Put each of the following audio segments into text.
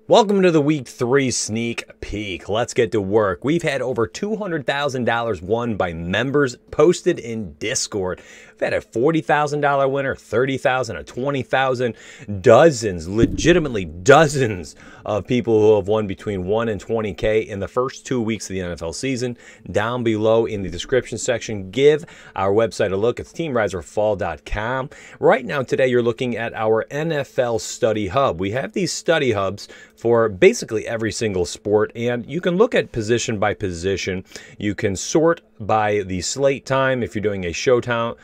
Welcome to the Week 3 sneak peek. Let's get to work. We've had over $200,000 won by members posted in Discord. We've had a $40,000 winner, $30,000, a $20,000, dozens, legitimately dozens of people who have won between $1 and $20K in the first 2 weeks of the NFL season. Down below in the description section, give our website a look. It's teamriseorfall.com. Right now, today, you're looking at our NFL Study Hub. We have these study hubs for basically every single sport, and you can look at position by position. You can sort by the slate time. If you're doing a showdown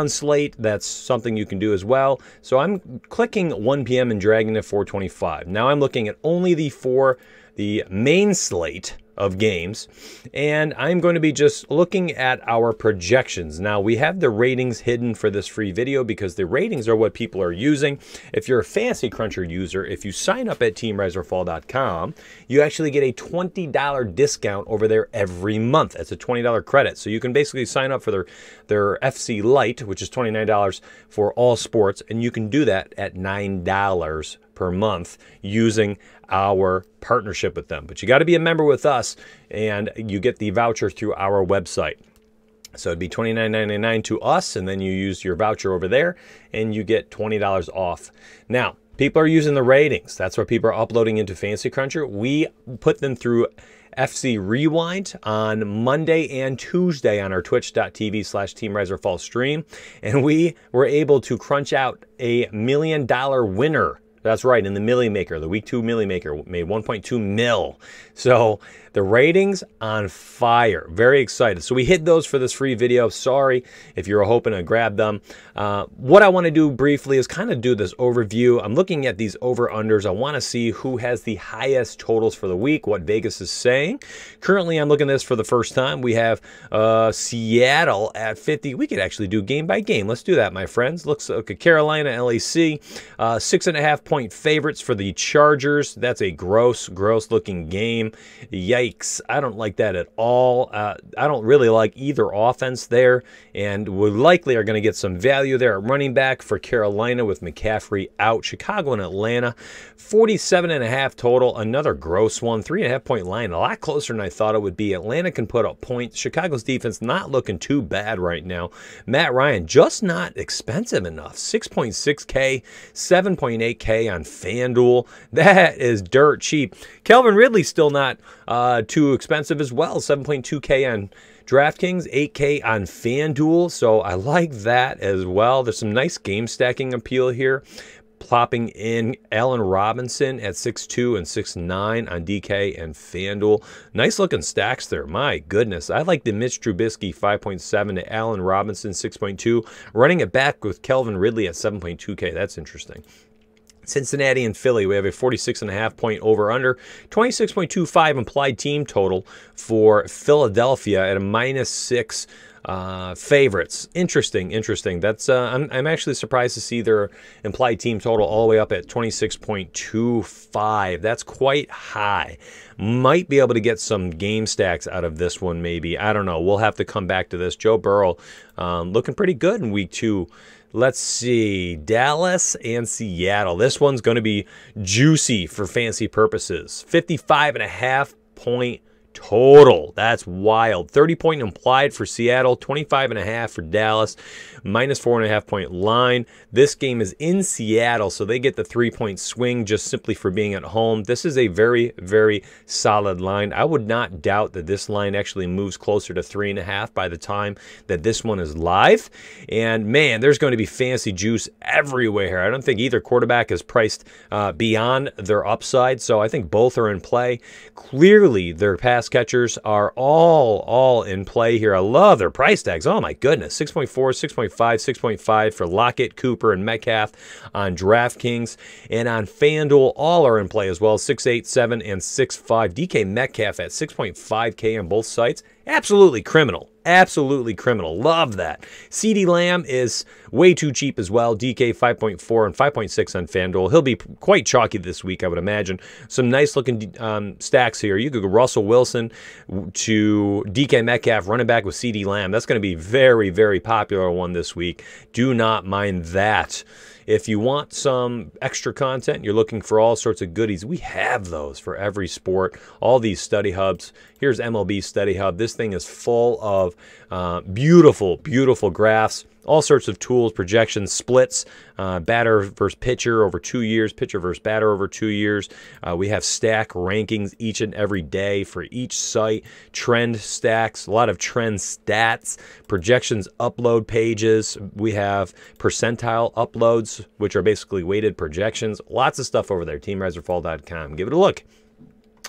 slate, that's something you can do as well. So I'm clicking 1 p.m. and dragging to 425. Now I'm looking at only the main slate of games, and I'm going to be just looking at our projections. Now, we have the ratings hidden for this free video because the ratings are what people are using. If you're a Fantasy Cruncher user, if you sign up at teamriseorfall.com, you actually get a $20 discount over there every month. That's a $20 credit. So you can basically sign up for their FC Lite, which is $29 for all sports, and you can do that at $9 per month using our partnership with them. But you got to be a member with us, and you get the voucher through our website. So it'd be $29.99 to us, and then you use your voucher over there, and you get $20 off. Now, people are using the ratings. That's what people are uploading into Fantasy Cruncher. We put them through FC Rewind on Monday and Tuesday on our twitch.tv/teamriseorfall stream, and we were able to crunch out a $1 million winner. That's right, in the Millie Maker, the Week 2 Millie Maker made 1.2 mil. So the ratings on fire. Very excited. So we hid those for this free video. Sorry if you were hoping to grab them. What I want to do briefly is kind of do this overview. I'm looking at these over-unders. I want to see who has the highest totals for the week, what Vegas is saying. Currently, I'm looking at this for the first time. We have Seattle at 50. We could actually do game by game. Let's do that, my friends. Looks like a Carolina, LAC, 6.5-point favorites for the Chargers. That's a gross looking game. Yikes. I don't like that at all. I don't really like either offense there, and we likely are going to get some value there at running back for Carolina with McCaffrey out. Chicago and Atlanta, 47.5 total. Another gross one. 3.5-point line. A lot closer than I thought it would be. Atlanta can put up points. Chicago's defense not looking too bad right now. Matt Ryan just not expensive enough. 6.6K, 7.8K on FanDuel. That is dirt cheap. Calvin Ridley still not too expensive as well. 7.2K on DraftKings, 8K on FanDuel. So I like that as well. There's some nice game stacking appeal here. Plopping in Allen Robinson at 6'2 and 6'9 on DK and FanDuel. Nice looking stacks there. My goodness. I like the Mitch Trubisky 5.7 to Allen Robinson 6.2. Running it back with Calvin Ridley at 7.2K. That's interesting. Cincinnati and Philly, we have a 46.5-point over-under, 26.25 implied team total for Philadelphia at a -6 favorites. Interesting. That's I'm actually surprised to see their implied team total all the way up at 26.25. That's quite high. Might be able to get some game stacks out of this one, maybe. I don't know. We'll have to come back to this. Joe Burrow looking pretty good in Week 2. Let's see, Dallas and Seattle. This one's going to be juicy for fancy purposes. 55.5-point total. That's wild. 30-point implied for Seattle, 25.5 for Dallas, -4.5-point line. This game is in Seattle, so they get the 3-point swing just simply for being at home. This is a very, very solid line. I would not doubt that this line actually moves closer to 3.5 by the time that this one is live. And man, there's going to be fancy juice everywhere. I don't think either quarterback is priced beyond their upside, so I think both are in play. Clearly, their pass catchers are all in play here. I love their price tags. Oh my goodness. 6.4, 6.5, 6.5 for Lockett, Cooper, and Metcalf on DraftKings. And on FanDuel, all are in play as well. 6.8, 7, and 6.5. DK Metcalf at 6.5K on both sites. Absolutely criminal. Absolutely criminal. Love that. CeeDee Lamb is way too cheap as well. DK 5.4 and 5.6 on FanDuel. He'll be quite chalky this week, I would imagine. Some nice looking stacks here. You could go Russell Wilson to DK Metcalf, running back with CeeDee Lamb. That's going to be very, very popular one this week. Do not mind that. If you want some extra content, you're looking for all sorts of goodies, we have those for every sport. All these study hubs. Here's MLB Study Hub. This thing is full of beautiful, beautiful graphs. All sorts of tools, projections, splits, batter versus pitcher over 2 years, pitcher versus batter over 2 years. We have stack rankings each and every day for each site, trend stacks, a lot of trend stats, projections upload pages. We have percentile uploads, which are basically weighted projections. Lots of stuff over there, teamriseorfall.com. Give it a look.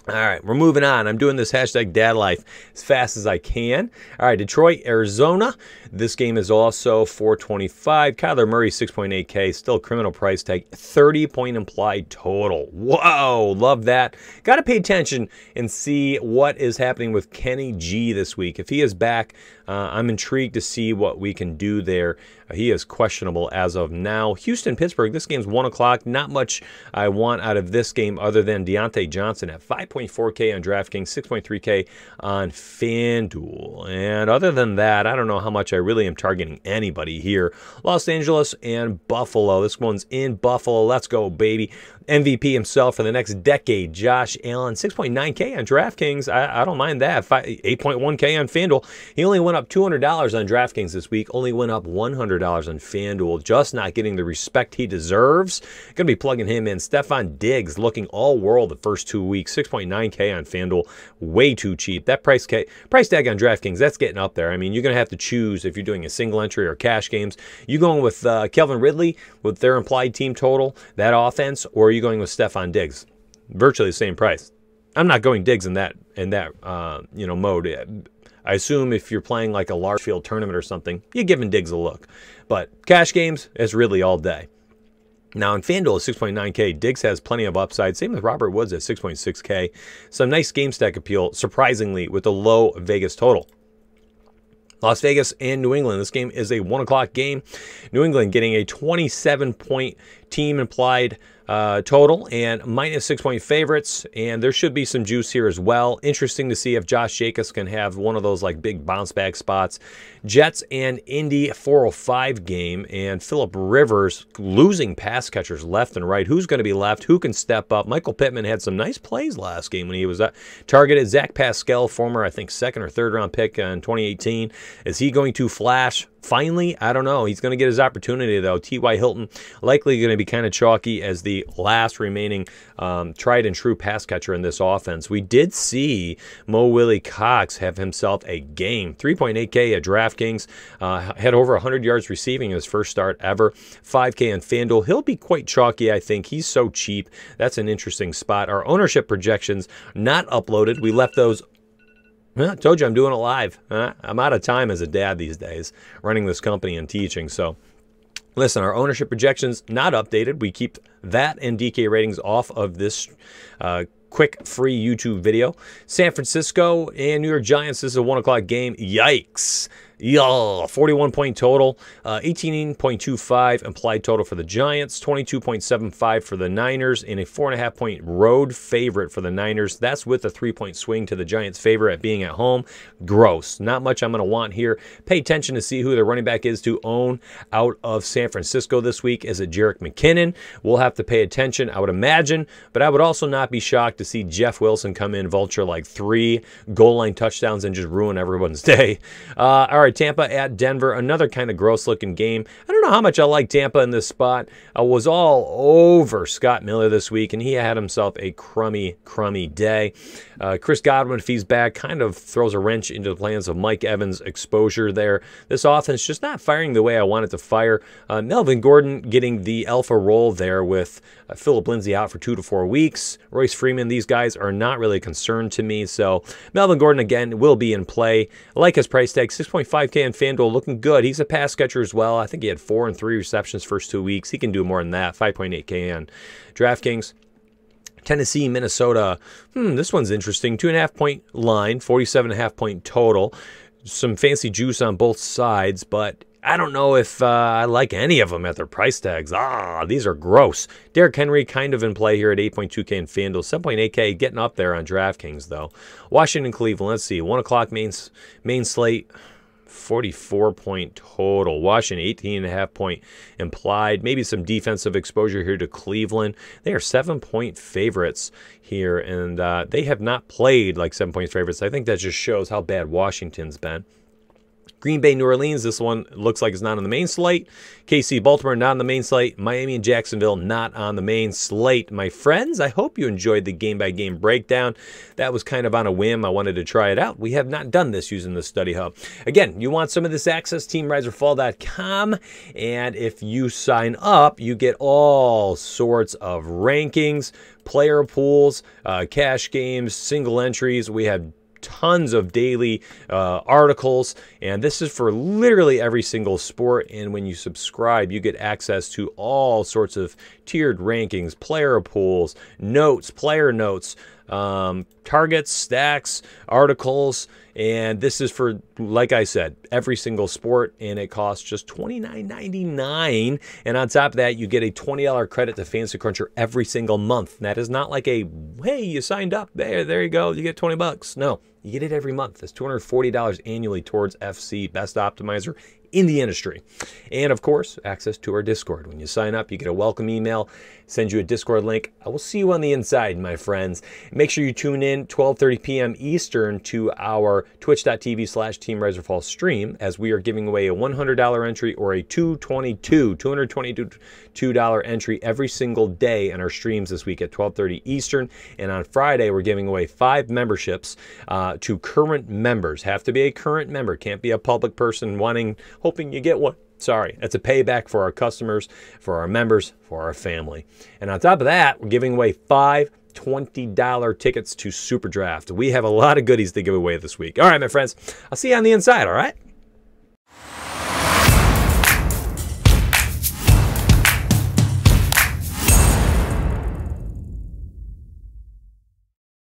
All right, we're moving on. I'm doing this hashtag dad life as fast as I can. All right, Detroit, Arizona. This game is also 425. Kyler Murray, 6.8K. Still criminal price tag. 30-point implied total. Whoa, love that. Got to pay attention and see what is happening with Kenny G this week. If he is back, I'm intrigued to see what we can do there. He is questionable as of now. Houston, Pittsburgh. This game's 1 o'clock. Not much I want out of this game other than Deontay Johnson at 5.4K on DraftKings, 6.3K on FanDuel. And other than that, I don't know how much I really am targeting anybody here. Los Angeles and Buffalo. This one's in Buffalo. Let's go, baby. MVP himself for the next decade, Josh Allen, 6.9K on DraftKings. I don't mind that. 8.1K on FanDuel. He only went up $200 on DraftKings this week. Only went up $100 on FanDuel. Just not getting the respect he deserves. Going to be plugging him in. Stephon Diggs looking all world the first 2 weeks. 6.9K on FanDuel. Way too cheap. That price tag on DraftKings, that's getting up there. I mean, you're going to have to choose if you're doing a single entry or cash games. You going with Kelvin Ridley with their implied team total, that offense, or are you going with Stephon Diggs? Virtually the same price. I'm not going Diggs in that mode. I assume if you're playing like a large field tournament or something, you're giving Diggs a look. But cash games, it's really all day. Now, in FanDuel, 6.9K, Diggs has plenty of upside. Same with Robert Woods at 6.6K. Some nice game stack appeal, surprisingly, with a low Vegas total. Las Vegas and New England. This game is a 1 o'clock game. New England getting a 27-point team implied total and minus 6-point favorites, and there should be some juice here as well. Interesting to see if Josh Jacobs can have one of those like big bounce back spots. Jets and Indy 405 game, and Phillip Rivers losing pass catchers left and right. Who's going to be left? Who can step up? Michael Pittman had some nice plays last game when he was targeted. Zach Pascal, former I think 2nd or 3rd round pick in 2018. Is he going to flash? Finally, I don't know. He's going to get his opportunity, though. T.Y. Hilton likely going to be kind of chalky as the last remaining tried and true pass catcher in this offense. We did see Mo Willie Cox have himself a game. 3.8K at DraftKings. Had over 100 yards receiving his first start ever. 5K on FanDuel. He'll be quite chalky, I think. He's so cheap. That's an interesting spot. Our ownership projections not uploaded. We left those. I told you I'm doing it live. I'm out of time as a dad these days, running this company and teaching. So, listen, our ownership projections not updated. We keep that and DK ratings off of this quick free YouTube video. San Francisco and New York Giants. This is a 1 o'clock game. Yikes. 41-point total, 18.25 implied total for the Giants, 22.75 for the Niners, and a 4.5-point road favorite for the Niners. That's with a 3-point swing to the Giants' favor at being at home. Gross. Not much I'm going to want here. Pay attention to see who the running back is to own out of San Francisco this week. Is it Jerick McKinnon? We'll have to pay attention, I would imagine, but I would also not be shocked to see Jeff Wilson come in, vulture like 3 goal line touchdowns and just ruin everyone's day. All right. Tampa at Denver, another kind of gross-looking game. I don't know how much I like Tampa in this spot. I was all over Scott Miller this week, and he had himself a crummy day. Chris Godwin, if he's back, kind of throws a wrench into the plans of Mike Evans' exposure there. This offense just not firing the way I want it to fire. Melvin Gordon getting the alpha role there with Phillip Lindsay out for 2 to 4 weeks. Royce Freeman, these guys are not really concerned to me. So Melvin Gordon, again, will be in play. I like his price tag, 6.5K on FanDuel, looking good. He's a pass catcher as well. I think he had 4 and 3 receptions first 2 weeks. He can do more than that. 5.8K on DraftKings. Tennessee, Minnesota. This one's interesting. 2.5-point line, 47.5-point total. Some fancy juice on both sides, but I don't know if I like any of them at their price tags. These are gross. Derrick Henry kind of in play here at 8.2K in FanDuel. 7.8K getting up there on DraftKings, though. Washington, Cleveland. Let's see. 1 o'clock main slate. 44-point total. Washington, 18.5-point implied. Maybe some defensive exposure here to Cleveland. They are 7-point favorites here, and they have not played like 7-point favorites. I think that just shows how bad Washington's been. Green Bay, New Orleans, this one looks like it's not on the main slate. KC, Baltimore, not on the main slate. Miami and Jacksonville, not on the main slate. My friends, I hope you enjoyed the game-by-game breakdown. That was kind of on a whim. I wanted to try it out. We have not done this using the Study Hub. Again, you want some of this access, teamriseorfall.com, and if you sign up, you get all sorts of rankings, player pools, cash games, single entries. We have tons of daily articles, and this is for literally every single sport. And when you subscribe, you get access to all sorts of tiered rankings, player pools, notes, player notes, targets, stacks, articles, and this is for, like I said, every single sport, and it costs just $29.99. And on top of that, you get a $20 credit to Fantasy Cruncher every single month. That is not like a, hey, you signed up, there you go, you get 20 bucks. No, you get it every month. It's $240 annually towards FC, best optimizer in the industry. And of course, access to our Discord. When you sign up, you get a welcome email, send you a Discord link. I will see you on the inside, my friends. Make sure you tune in 12:30 p.m. Eastern to our twitch.tv/teamriseorfall stream, as we are giving away a $100 entry or a $222 entry every single day in our streams this week at 12:30 Eastern. And on Friday, we're giving away 5 memberships to current members. Have to be a current member. Can't be a public person hoping you get one. Sorry, it's a payback for our customers, for our members, for our family. And on top of that, we're giving away 5 $20 tickets to Superdraft. We have a lot of goodies to give away this week. All right, my friends, I'll see you on the inside, all right?